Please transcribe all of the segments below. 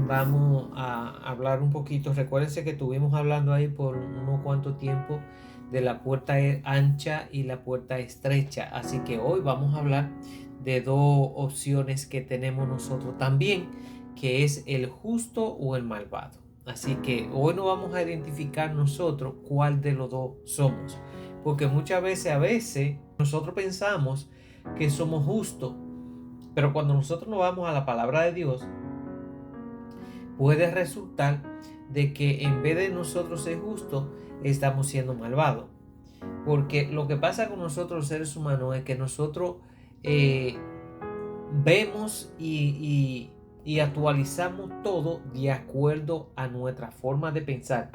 vamos a hablar un poquito. Recuérdense que estuvimos hablando ahí por unos cuanto tiempo de la puerta ancha y la puerta estrecha. Así que hoy vamos a hablar de dos opciones que tenemos nosotros también, que es el justo o el malvado. Así que hoy nos vamos a identificar nosotros cuál de los dos somos. Porque muchas veces nosotros pensamos que somos justos, pero cuando nosotros nos vamos a la palabra de Dios, puede resultar de que en vez de nosotros ser justos, estamos siendo malvados. Porque lo que pasa con nosotros los seres humanos es que nosotros eh, vemos y actualizamos todo de acuerdo a nuestra forma de pensar.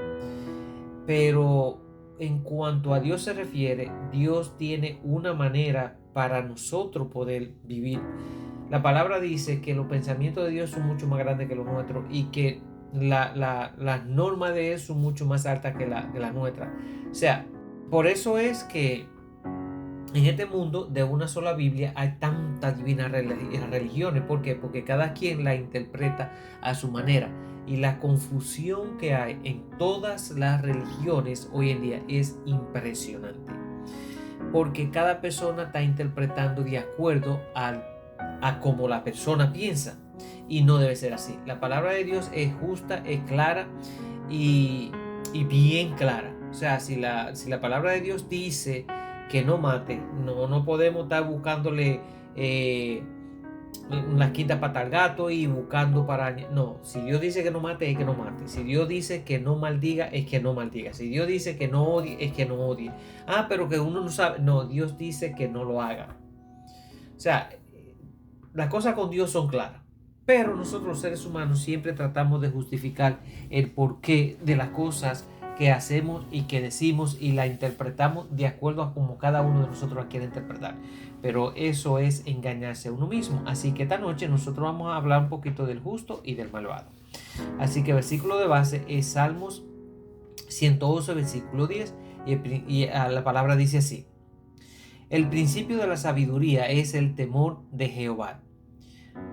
Pero en cuanto a Dios se refiere, Dios tiene una manera para nosotros poder vivir. La palabra dice que los pensamientos de Dios son mucho más grandes que los nuestros y que las normas de Él son mucho más altas que la nuestra. O sea, por eso es que en este mundo de una sola Biblia hay tantas divinas religiones. ¿Por qué? Porque cada quien la interpreta a su manera. Y la confusión que hay en todas las religiones hoy en día es impresionante. Porque cada persona está interpretando de acuerdo a cómo la persona piensa. Y no debe ser así. La palabra de Dios es justa, es clara y bien clara. O sea, si la palabra de Dios dice que no mate, no podemos estar buscándole una quinta pata al gato y buscando para... No, si Dios dice que no mate, es que no mate. Si Dios dice que no maldiga, es que no maldiga. Si Dios dice que no odie, es que no odie. Ah, pero que uno no sabe. No, Dios dice que no lo haga. O sea, las cosas con Dios son claras. Pero nosotros los seres humanos siempre tratamos de justificar el porqué de las cosas que hacemos y que decimos y la interpretamos de acuerdo a como cada uno de nosotros la quiere interpretar. Pero eso es engañarse a uno mismo. Así que esta noche nosotros vamos a hablar un poquito del justo y del malvado. Así que el versículo de base es Salmos 111, versículo 10. Y la palabra dice así: el principio de la sabiduría es el temor de Jehová.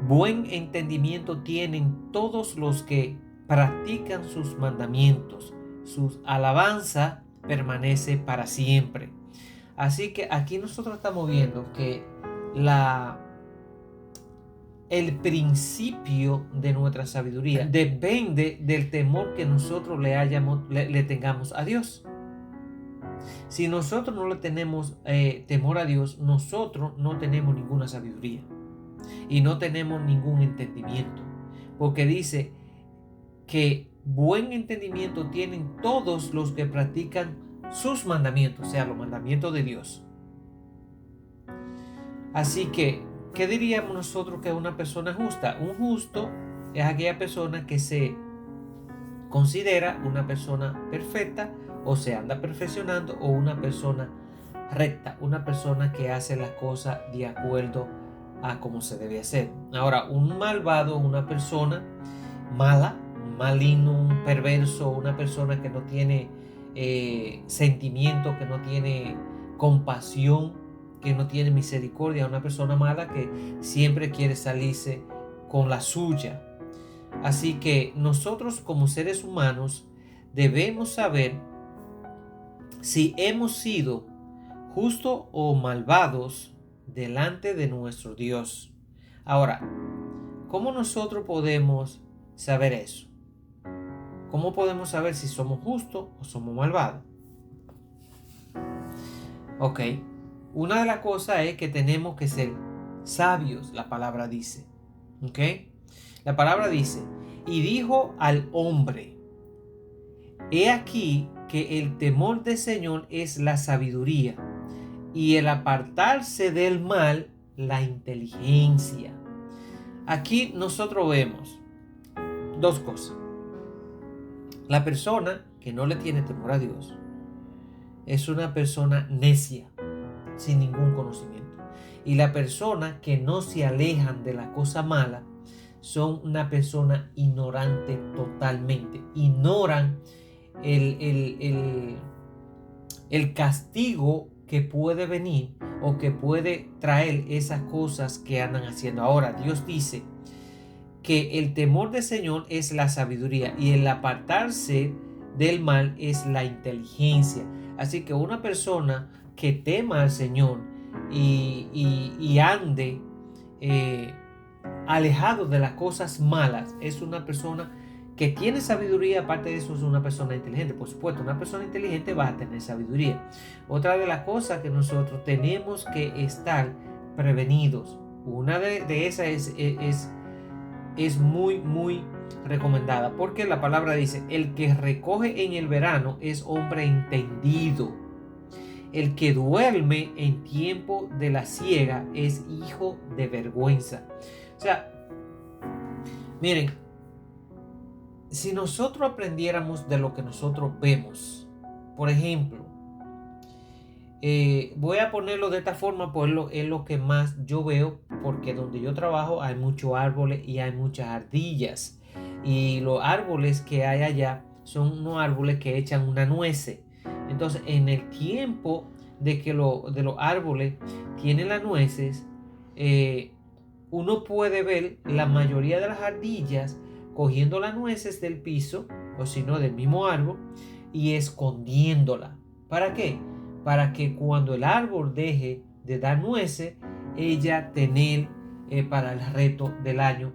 Buen entendimiento tienen todos los que practican sus mandamientos. Su alabanza permanece para siempre. Así que aquí nosotros estamos viendo que el principio de nuestra sabiduría depende del temor que nosotros le tengamos a Dios. Si nosotros no le tenemos temor a Dios, nosotros no tenemos ninguna sabiduría y no tenemos ningún entendimiento, porque dice que buen entendimiento tienen todos los que practican sus mandamientos, o sea, los mandamientos de Dios. Así que, ¿qué diríamos nosotros que es una persona justa? Un justo es aquella persona que se considera una persona perfecta o se anda perfeccionando, o una persona recta, una persona que hace las cosas de acuerdo a cómo se debe hacer. Ahora, un malvado es una persona mala, un maligno, un perverso, una persona que no tiene sentimiento, que no tiene compasión, que no tiene misericordia, una persona mala que siempre quiere salirse con la suya. Así que nosotros como seres humanos debemos saber si hemos sido justos o malvados delante de nuestro Dios. Ahora, ¿cómo nosotros podemos saber eso? ¿Cómo podemos saber si somos justos o somos malvados? Ok, una de las cosas es que tenemos que ser sabios, la palabra dice. Ok, la palabra dice: y dijo al hombre, he aquí que el temor del Señor es la sabiduría, y el apartarse del mal, la inteligencia. Aquí nosotros vemos dos cosas. La persona que no le tiene temor a Dios es una persona necia, sin ningún conocimiento. Y la persona que no se alejan de la cosa mala son una persona ignorante totalmente. Ignoran el castigo que puede venir o que puede traer esas cosas que andan haciendo. Ahora, Dios dice que el temor del Señor es la sabiduría y el apartarse del mal es la inteligencia. Así que una persona que tema al Señor y ande eh, alejado de las cosas malas es una persona que tiene sabiduría. Aparte de eso, es una persona inteligente. Por supuesto, una persona inteligente va a tener sabiduría. Otra de las cosas que nosotros tenemos que estar prevenidos, una de esas es muy recomendada, porque la palabra dice: el que recoge en el verano es hombre entendido, el que duerme en tiempo de la siega es hijo de vergüenza. O sea, miren, si nosotros aprendiéramos de lo que nosotros vemos, por ejemplo, voy a ponerlo de esta forma, pues es lo que más yo veo, porque donde yo trabajo hay muchos árboles y hay muchas ardillas, y los árboles que hay allá son unos árboles que echan una nuez. Entonces, en el tiempo de que de los árboles tienen las nueces, uno puede ver la mayoría de las ardillas cogiendo las nueces del piso, o si no del mismo árbol, y escondiéndola. ¿Para qué? Para que cuando el árbol deje de dar nueces, ella tener para el resto del año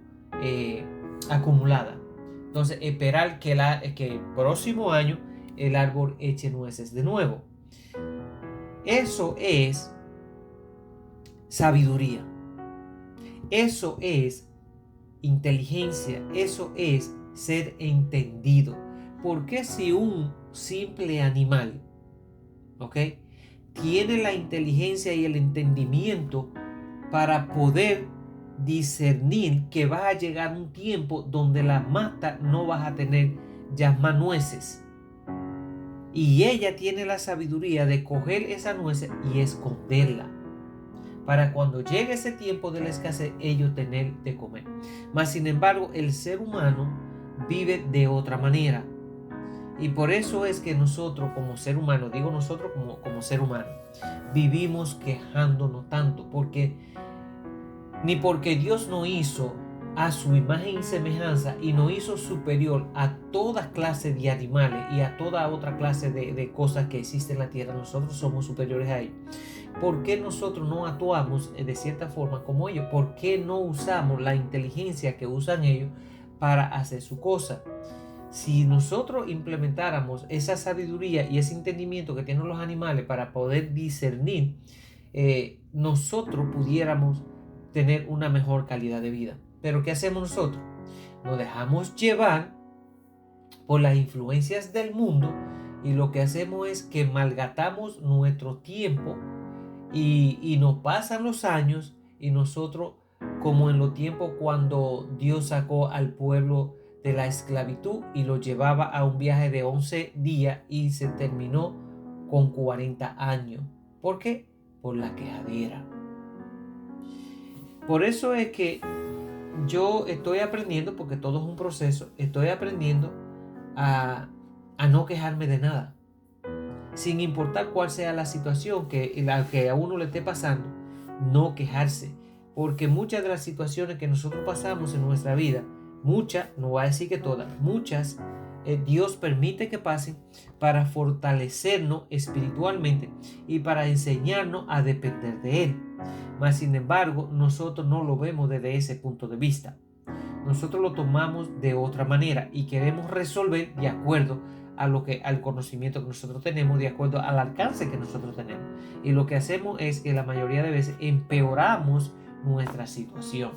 acumulada. Entonces, esperar que el próximo año el árbol eche nueces de nuevo. Eso es sabiduría. Eso es inteligencia. Eso es ser entendido. Porque si un simple animal, ¿ok?, tiene la inteligencia y el entendimiento para poder discernir que va a llegar un tiempo donde la mata no vas a tener ya más nueces, y ella tiene la sabiduría de coger esa nuez y esconderla para cuando llegue ese tiempo de la escasez ellos tener de comer. Mas sin embargo, el ser humano vive de otra manera. Y por eso es que nosotros como ser humano, digo nosotros como ser humano, vivimos quejándonos tanto, porque Dios nos hizo a su imagen y semejanza y nos hizo superior a toda clase de animales y a toda otra clase de cosas que existen en la tierra. Nosotros somos superiores a ellos. ¿Por qué nosotros no actuamos de cierta forma como ellos? ¿Por qué no usamos la inteligencia que usan ellos para hacer su cosa? Si nosotros implementáramos esa sabiduría y ese entendimiento que tienen los animales para poder discernir, nosotros pudiéramos tener una mejor calidad de vida. Pero ¿qué hacemos nosotros? Nos dejamos llevar por las influencias del mundo y lo que hacemos es que malgastamos nuestro tiempo y nos pasan los años y nosotros, como en los tiempos cuando Dios sacó al pueblo de la esclavitud y lo llevaba a un viaje de 11 días y se terminó con 40 años. ¿Por qué? Por la quejadera. Por eso es que yo estoy aprendiendo, porque todo es un proceso, estoy aprendiendo a no quejarme de nada. Sin importar cuál sea la situación que a uno le esté pasando, no quejarse. Porque muchas de las situaciones que nosotros pasamos en nuestra vida, muchas, no voy a decir que todas, muchas, Dios permite que pasen para fortalecernos espiritualmente y para enseñarnos a depender de Él. Mas sin embargo, nosotros no lo vemos desde ese punto de vista. Nosotros lo tomamos de otra manera y queremos resolver de acuerdo al conocimiento que nosotros tenemos, de acuerdo al alcance que nosotros tenemos. Y lo que hacemos es que la mayoría de veces empeoramos nuestra situación.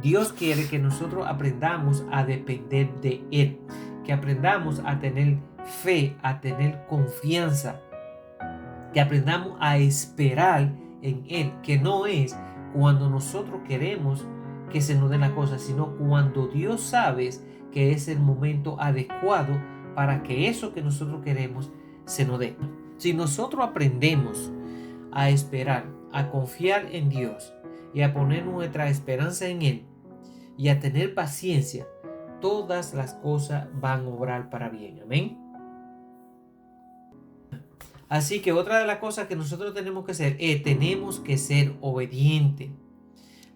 Dios quiere que nosotros aprendamos a depender de Él, que aprendamos a tener fe, a tener confianza, que aprendamos a esperar en Él, que no es cuando nosotros queremos que se nos den las cosas, sino cuando Dios sabe que es el momento adecuado para que eso que nosotros queremos se nos dé. Si nosotros aprendemos a esperar, a confiar en Dios y a poner nuestra esperanza en Él y a tener paciencia, todas las cosas van a obrar para bien. Amén. Así que otra de las cosas que nosotros tenemos que hacer es tenemos que ser obedientes.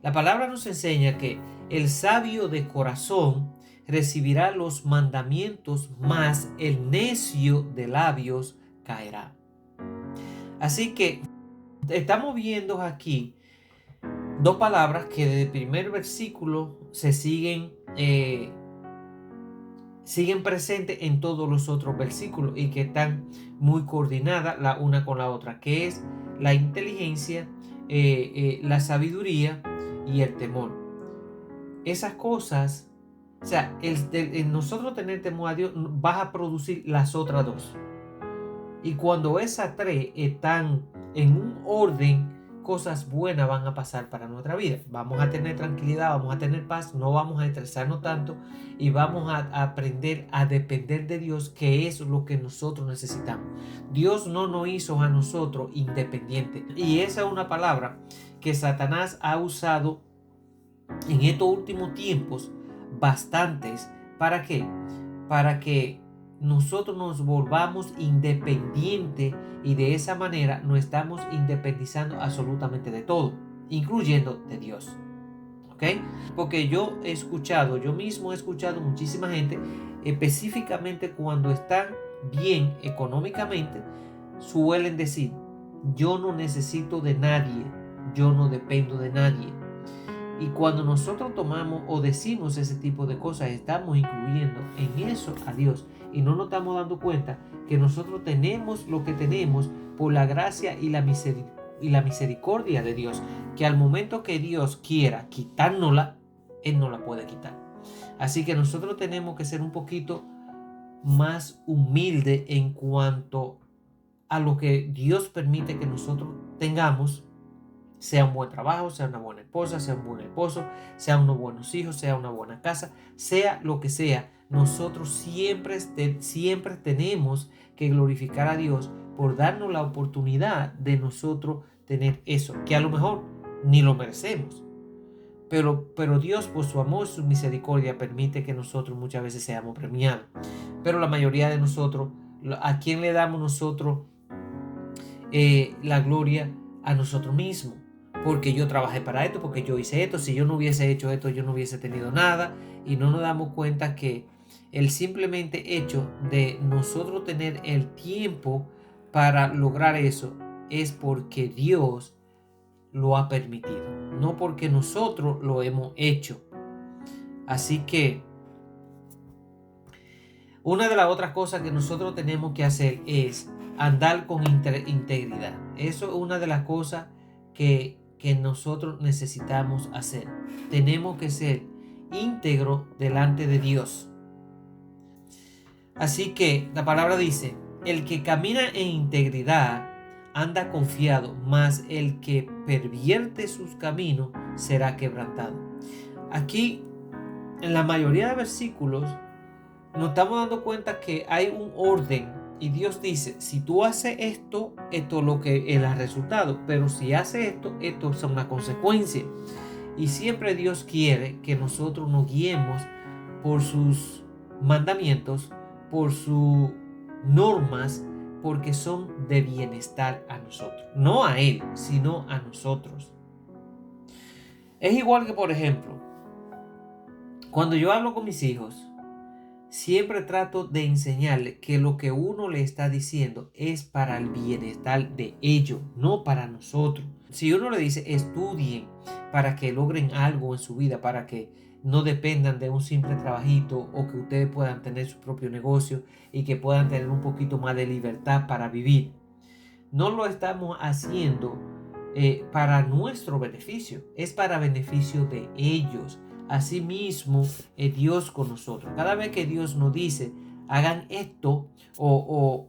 La palabra nos enseña que el sabio de corazón recibirá los mandamientos, mas el necio de labios caerá. Así que estamos viendo aquí dos palabras que desde el primer versículo se siguen presentes en todos los otros versículos y que están muy coordinadas la una con la otra, que es la inteligencia, la sabiduría y el temor. Esas cosas, o sea, el nosotros tener temor a Dios va a producir las otras dos. Y cuando esas tres están en un orden, cosas buenas van a pasar para nuestra vida. Vamos a tener tranquilidad, vamos a tener paz, no vamos a estresarnos tanto y vamos a aprender a depender de Dios, que es lo que nosotros necesitamos. Dios no nos hizo a nosotros independientes. Y esa es una palabra que Satanás ha usado en estos últimos tiempos bastantes. ¿Para qué? Para que nosotros nos volvamos independientes y de esa manera nos estamos independizando absolutamente de todo, incluyendo de Dios. ¿Ok? Porque yo mismo he escuchado muchísima gente, específicamente cuando están bien económicamente, suelen decir: yo no necesito de nadie, yo no dependo de nadie. Y cuando nosotros tomamos o decimos ese tipo de cosas, estamos incluyendo en eso a Dios. Y no nos estamos dando cuenta que nosotros tenemos lo que tenemos por la gracia y la misericordia de Dios. Que al momento que Dios quiera quitárnosla, Él no la puede quitar. Así que nosotros tenemos que ser un poquito más humildes en cuanto a lo que Dios permite que nosotros tengamos. Sea un buen trabajo, sea una buena esposa, sea un buen esposo, sea unos buenos hijos, sea una buena casa, sea lo que sea. Nosotros siempre tenemos que glorificar a Dios por darnos la oportunidad de nosotros tener eso, que a lo mejor ni lo merecemos. Pero Dios, por su amor y su misericordia, permite que nosotros muchas veces seamos premiados. Pero la mayoría de nosotros, ¿a quién le damos nosotros la gloria? A nosotros mismos. Porque yo trabajé para esto, porque yo hice esto. Si yo no hubiese hecho esto, yo no hubiese tenido nada. Y no nos damos cuenta que el simplemente hecho de nosotros tener el tiempo para lograr eso es porque Dios lo ha permitido, no porque nosotros lo hemos hecho. Así que una de las otras cosas que nosotros tenemos que hacer es andar con integridad. Eso es una de las cosas que nosotros necesitamos hacer. Tenemos que ser íntegros delante de Dios. Así que la palabra dice: el que camina en integridad anda confiado, mas el que pervierte sus caminos será quebrantado. Aquí, en la mayoría de versículos, nos estamos dando cuenta que hay un orden y Dios dice: si tú haces esto, esto es lo que es el resultado, pero si haces esto es una consecuencia. Y siempre Dios quiere que nosotros nos guiemos por sus mandamientos, por sus normas, porque son de bienestar a nosotros, no a Él, sino a nosotros. Es igual que, por ejemplo, cuando yo hablo con mis hijos, siempre trato de enseñarles que lo que uno le está diciendo es para el bienestar de ellos, no para nosotros. Si uno le dice estudien para que logren algo en su vida, para que no dependan de un simple trabajito, o que ustedes puedan tener su propio negocio y que puedan tener un poquito más de libertad para vivir, no lo estamos haciendo para nuestro beneficio, es para beneficio de ellos. Asimismo, Dios con nosotros. Cada vez que Dios nos dice hagan esto, o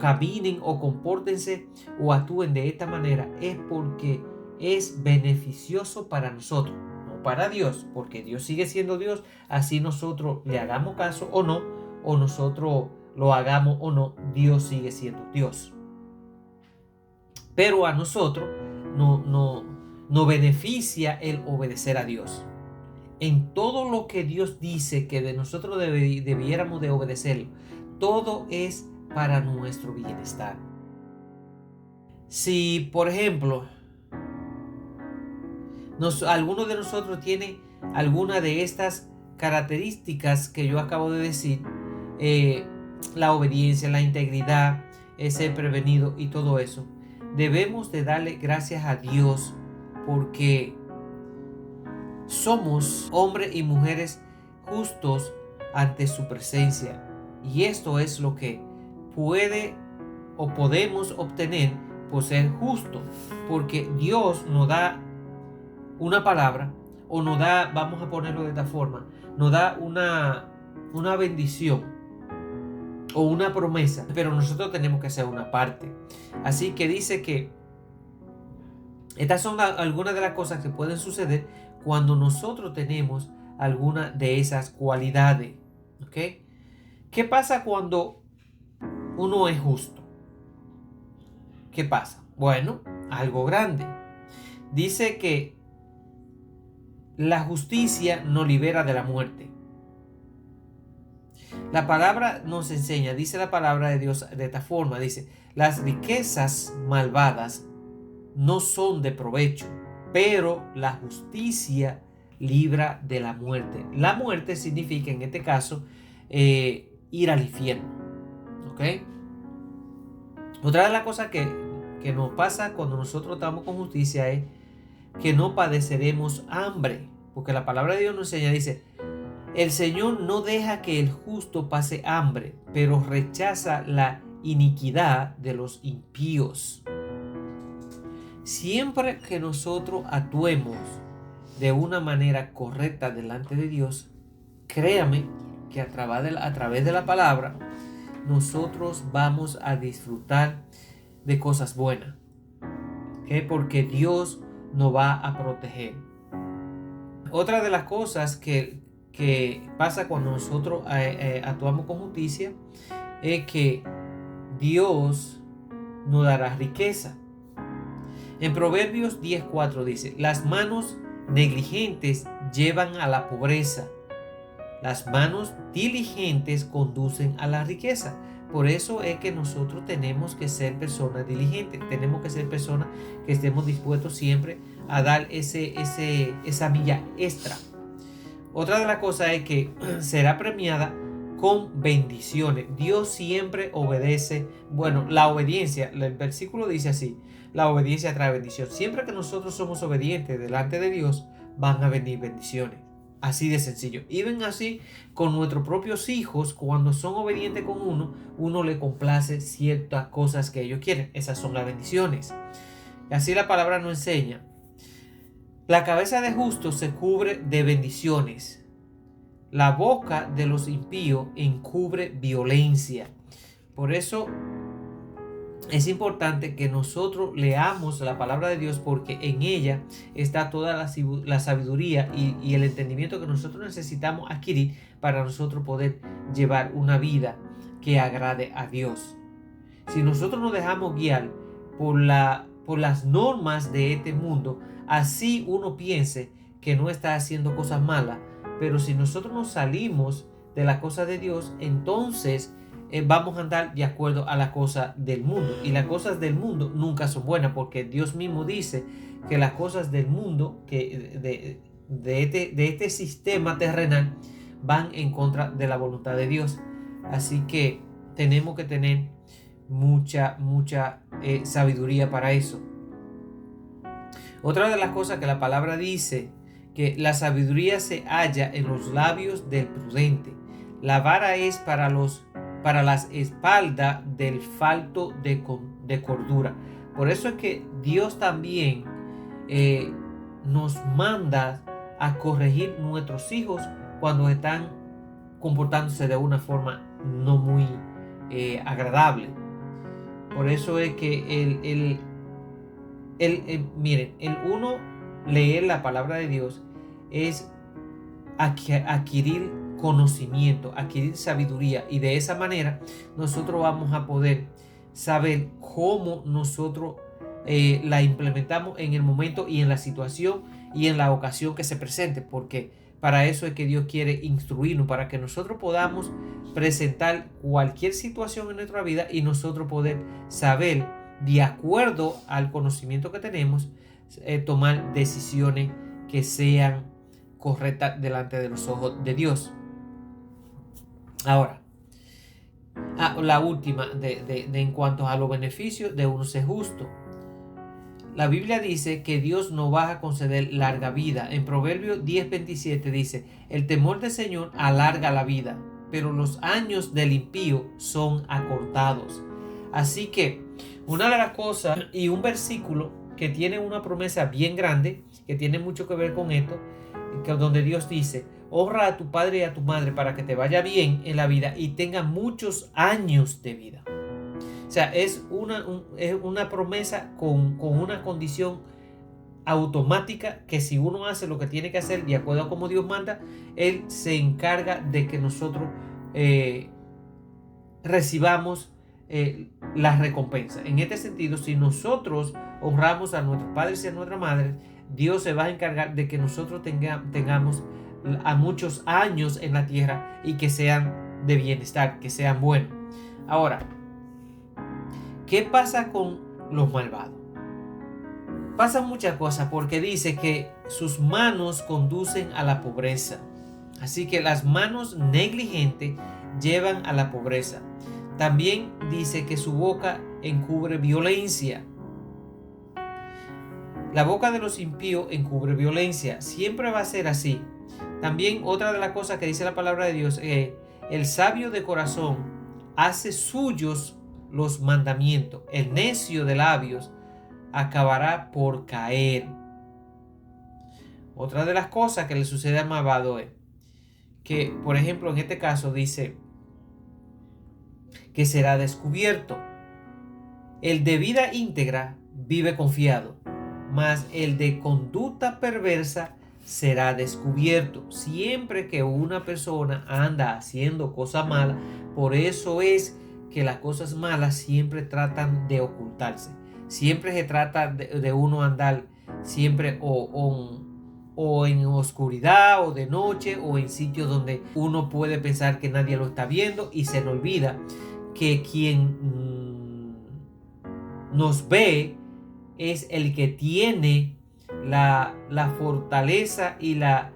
caminen, o compórtense, o actúen de esta manera, es porque es beneficioso para nosotros, no para Dios, porque Dios sigue siendo Dios. Así nosotros le hagamos caso o no, o nosotros lo hagamos o no, Dios sigue siendo Dios. Pero a nosotros nos beneficia el obedecer a Dios. En todo lo que Dios dice que de nosotros debiéramos de obedecer, todo es para nuestro bienestar. Si, por ejemplo, Alguno de nosotros tiene alguna de estas características que yo acabo de decir, la obediencia, la integridad, ser prevenido y todo eso. Debemos de darle gracias a Dios porque somos hombres y mujeres justos ante su presencia. Y esto es lo que puede o podemos obtener por ser justos. Porque Dios nos da una palabra o nos da, vamos a ponerlo de esta forma, nos da una bendición o una promesa, pero nosotros tenemos que hacer una parte. Así que dice que estas son algunas de las cosas que pueden suceder cuando nosotros tenemos alguna de esas cualidades. ¿Ok? ¿Qué pasa cuando uno es justo? ¿Qué pasa? Bueno, algo grande. Dice que la justicia nos libera de la muerte. La palabra nos enseña, dice la palabra de Dios de esta forma, dice, las riquezas malvadas no son de provecho, pero la justicia libra de la muerte. La muerte significa en este caso ir al infierno. ¿Ok? Otra de las cosas que nos pasa cuando nosotros estamos con justicia es que no padeceremos hambre, porque la palabra de Dios nos enseña, dice, el Señor no deja que el justo pase hambre, pero rechaza la iniquidad de los impíos. Siempre que nosotros actuemos de una manera correcta delante de Dios, créame que a través de la palabra nosotros vamos a disfrutar de cosas buenas. ¿Okay? Porque Dios nos va a proteger. Otra de las cosas que pasa cuando nosotros actuamos con justicia es que Dios nos dará riqueza. En Proverbios 10:4 dice, las manos negligentes llevan a la pobreza, las manos diligentes conducen a la riqueza. Por eso es que nosotros tenemos que ser personas diligentes, tenemos que ser personas que estemos dispuestos siempre a dar esa milla extra. Otra de las cosas es que será premiada con bendiciones. Dios siempre obedece. Bueno, la obediencia, el versículo dice así, la obediencia trae bendición. Siempre que nosotros somos obedientes delante de Dios, van a venir bendiciones. Así de sencillo. Y ven así con nuestros propios hijos, cuando son obedientes con uno le complace ciertas cosas que ellos quieren. Esas son las bendiciones. Y así la palabra nos enseña. La cabeza de justos se cubre de bendiciones. La boca de los impíos encubre violencia. Por eso es importante que nosotros leamos la palabra de Dios, porque en ella está toda la sabiduría y el entendimiento que nosotros necesitamos adquirir para nosotros poder llevar una vida que agrade a Dios. Si nosotros nos dejamos guiar por las normas de este mundo, así uno piense que no está haciendo cosas malas, pero si nosotros nos salimos de la cosa de Dios, entonces vamos a andar de acuerdo a las cosas del mundo. Y las cosas del mundo nunca son buenas, porque Dios mismo dice que las cosas del mundo, que de este sistema terrenal, van en contra de la voluntad de Dios. Así que tenemos que tener mucha sabiduría para eso. Otra de las cosas que la palabra dice, que la sabiduría se halla en los labios del prudente. La vara es para las espaldas del falto de cordura. Por eso es que Dios también nos manda a corregir nuestros hijos cuando están comportándose de una forma no muy agradable. Por eso es que miren, el uno leer la palabra de Dios es adquirir conocimiento, adquirir sabiduría, y de esa manera nosotros vamos a poder saber cómo nosotros la implementamos en el momento y en la situación y en la ocasión que se presente, porque para eso es que Dios quiere instruirnos, para que nosotros podamos presentar cualquier situación en nuestra vida y nosotros poder saber, de acuerdo al conocimiento que tenemos, tomar decisiones que sean correctas delante de los ojos de Dios. Ahora, la última de en cuanto a los beneficios de uno ser justo. La Biblia dice que Dios no va a conceder larga vida. En Proverbios 10:27 dice: el temor del Señor alarga la vida, pero los años del impío son acortados. Así que una de las cosas, y un versículo que tiene una promesa bien grande, que tiene mucho que ver con esto, que donde Dios dice: honra a tu padre y a tu madre para que te vaya bien en la vida y tenga muchos años de vida. O sea, es una promesa con una condición automática, que si uno hace lo que tiene que hacer de acuerdo a como Dios manda, Él se encarga de que nosotros recibamos la recompensa. En este sentido, si nosotros honramos a nuestros padres y a nuestra madre, Dios se va a encargar de que nosotros tengamos a muchos años en la tierra y que sean de bienestar, que sean buenos. Ahora, ¿qué pasa con los malvados? Pasan muchas cosas, porque dice que sus manos conducen a la pobreza. Así que las manos negligentes llevan a la pobreza. También dice que su boca encubre violencia. La boca de los impíos encubre violencia. Siempre va a ser así. También otra de las cosas que dice la palabra de Dios es: el sabio de corazón hace suyos los mandamientos. El necio de labios acabará por caer. Otra de las cosas que le sucede al malvado es que, por ejemplo, en este caso dice que será descubierto. El de vida íntegra vive confiado, mas el de conducta perversa será descubierto. Siempre que una persona anda haciendo cosas malas, por eso es que las cosas malas siempre tratan de ocultarse. Siempre se trata de uno andar siempre o en oscuridad, o de noche, o en sitios donde uno puede pensar que nadie lo está viendo, y se le olvida que quien nos ve es el que tiene la fortaleza y la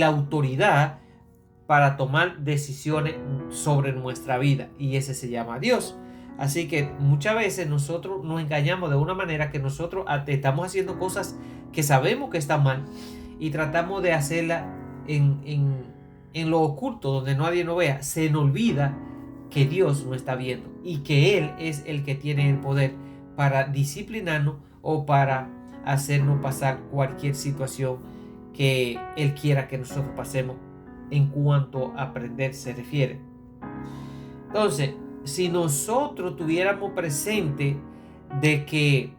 autoridad para tomar decisiones sobre nuestra vida, y ese se llama Dios. Así que muchas veces nosotros nos engañamos de una manera que nosotros estamos haciendo cosas que sabemos que están mal y tratamos de hacerla en lo oculto, donde nadie nos vea. Se nos olvida que Dios nos está viendo y que Él es el que tiene el poder para disciplinarnos o para hacernos pasar cualquier situación que Él quiera que nosotros pasemos en cuanto a aprender se refiere. Entonces, si nosotros tuviéramos presente de que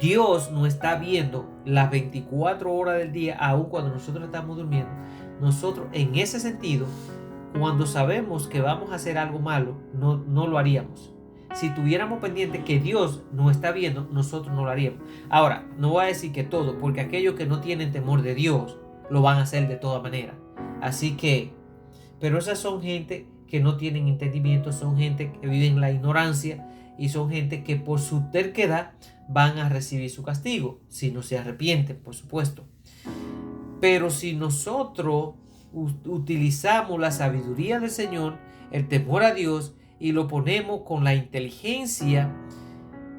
Dios nos está viendo las 24 horas del día, aun cuando nosotros estamos durmiendo, nosotros en ese sentido, cuando sabemos que vamos a hacer algo malo, no lo haríamos. Si tuviéramos pendiente que Dios nos está viendo, nosotros no lo haríamos. Ahora, no voy a decir que todo, porque aquellos que no tienen temor de Dios lo van a hacer de toda manera. Así que, pero esas son gente que no tienen entendimiento, son gente que vive en la ignorancia, y son gente que por su terquedad van a recibir su castigo, si no se arrepienten, por supuesto. Pero si nosotros utilizamos la sabiduría del Señor, el temor a Dios, y lo ponemos con la inteligencia,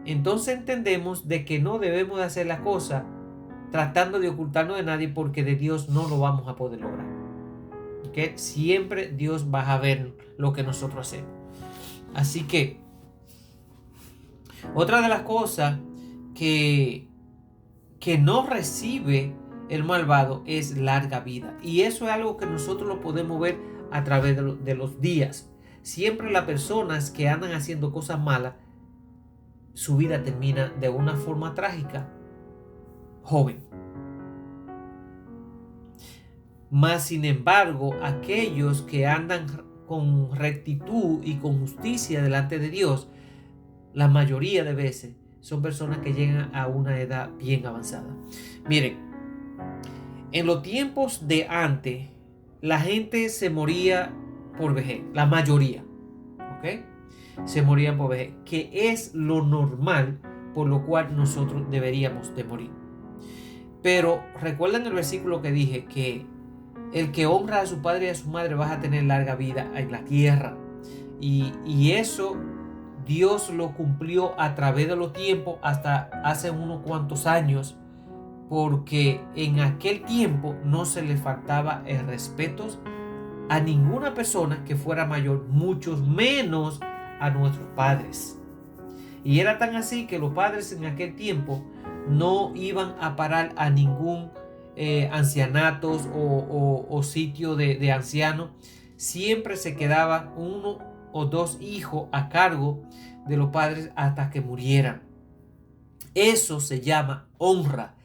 entonces entendemos de que no debemos de hacer la cosa tratando de ocultarnos de nadie, porque de Dios no lo vamos a poder lograr. ¿Okay? Siempre Dios va a ver lo que nosotros hacemos. Así que otra de las cosas que no recibe el malvado es larga vida, y eso es algo que nosotros lo podemos ver a través de los días. Siempre las personas que andan haciendo cosas malas, su vida termina de una forma trágica, joven. Mas sin embargo, aquellos que andan con rectitud y con justicia delante de Dios, la mayoría de veces son personas que llegan a una edad bien avanzada. Miren, en los tiempos de antes, la gente se moría por vejez, la mayoría, ¿ok? Se morían por vejez, que es lo normal, por lo cual nosotros deberíamos de morir. Pero recuerden el versículo que dije, que el que honra a su padre y a su madre va a tener larga vida en la tierra. Y eso Dios lo cumplió a través de los tiempos hasta hace unos cuantos años, porque en aquel tiempo no se le faltaba el respeto a ninguna persona que fuera mayor, muchos menos a nuestros padres. Y era tan así que los padres en aquel tiempo no iban a parar a ningún ancianatos o sitio de ancianos. Siempre se quedaba uno o dos hijos a cargo de los padres hasta que murieran. Eso se llama honra.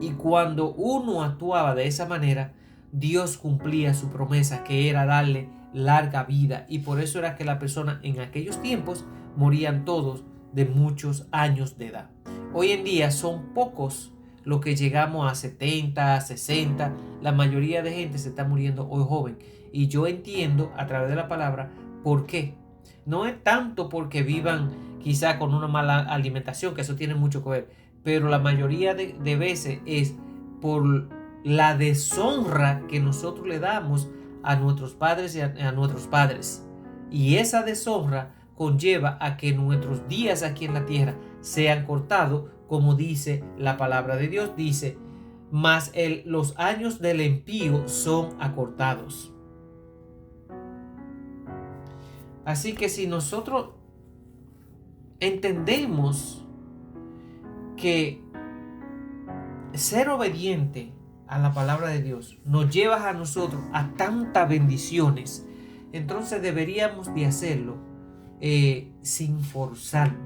Y cuando uno actuaba de esa manera, Dios cumplía su promesa, que era darle larga vida. Y por eso era que la persona en aquellos tiempos morían todos de muchos años de edad. Hoy en día son pocos los que llegamos a 70, 60. La mayoría de gente se está muriendo hoy joven. Y yo entiendo a través de la palabra por qué. No es tanto porque vivan quizá con una mala alimentación, que eso tiene mucho que ver, pero la mayoría de veces es por la deshonra que nosotros le damos a nuestros padres y a nuestros padres. Y esa deshonra conlleva a que nuestros días aquí en la tierra sean cortados, como dice la palabra de Dios. Dice, mas los años del impío son acortados. Así que si nosotros entendemos que ser obediente a la palabra de Dios nos lleva a nosotros a tantas bendiciones, entonces deberíamos de hacerlo sin forzarlo.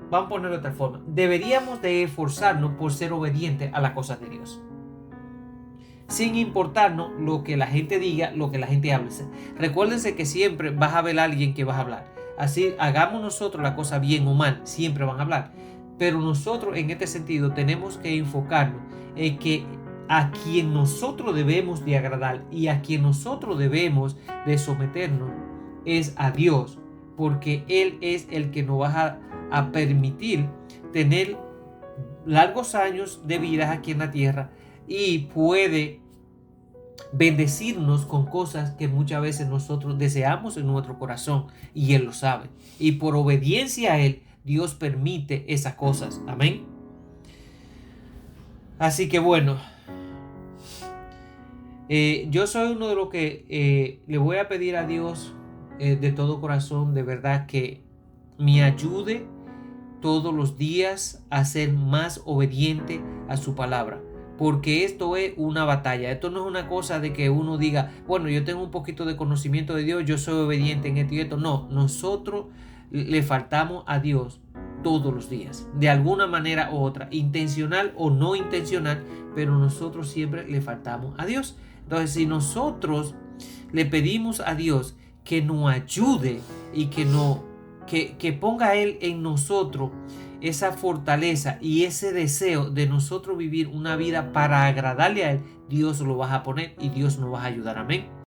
Vamos a ponerlo de otra forma. Deberíamos de esforzarnos por ser obedientes a las cosas de Dios, sin importarnos lo que la gente diga, lo que la gente hable. Recuérdense que siempre vas a ver a alguien que vas a hablar. Así hagamos nosotros la cosa bien o mal, siempre van a hablar. Pero nosotros en este sentido tenemos que enfocarnos en que a quien nosotros debemos de agradar y a quien nosotros debemos de someternos es a Dios, porque Él es el que nos va a permitir tener largos años de vida aquí en la tierra y puede bendecirnos con cosas que muchas veces nosotros deseamos en nuestro corazón, y Él lo sabe, y por obediencia a Él Dios permite esas cosas. Amén. Así que bueno, yo soy uno de los que le voy a pedir a Dios de todo corazón, de verdad, que me ayude todos los días a ser más obediente a su palabra. Porque esto es una batalla. Esto no es una cosa de que uno diga, bueno, yo tengo un poquito de conocimiento de Dios, yo soy obediente en esto y esto. No, nosotros le faltamos a Dios todos los días, de alguna manera u otra, intencional o no intencional, pero nosotros siempre le faltamos a Dios. Entonces, si nosotros le pedimos a Dios que nos ayude y que ponga a Él en nosotros esa fortaleza y ese deseo de nosotros vivir una vida para agradarle a Él, Dios lo va a poner y Dios nos va a ayudar. Amén.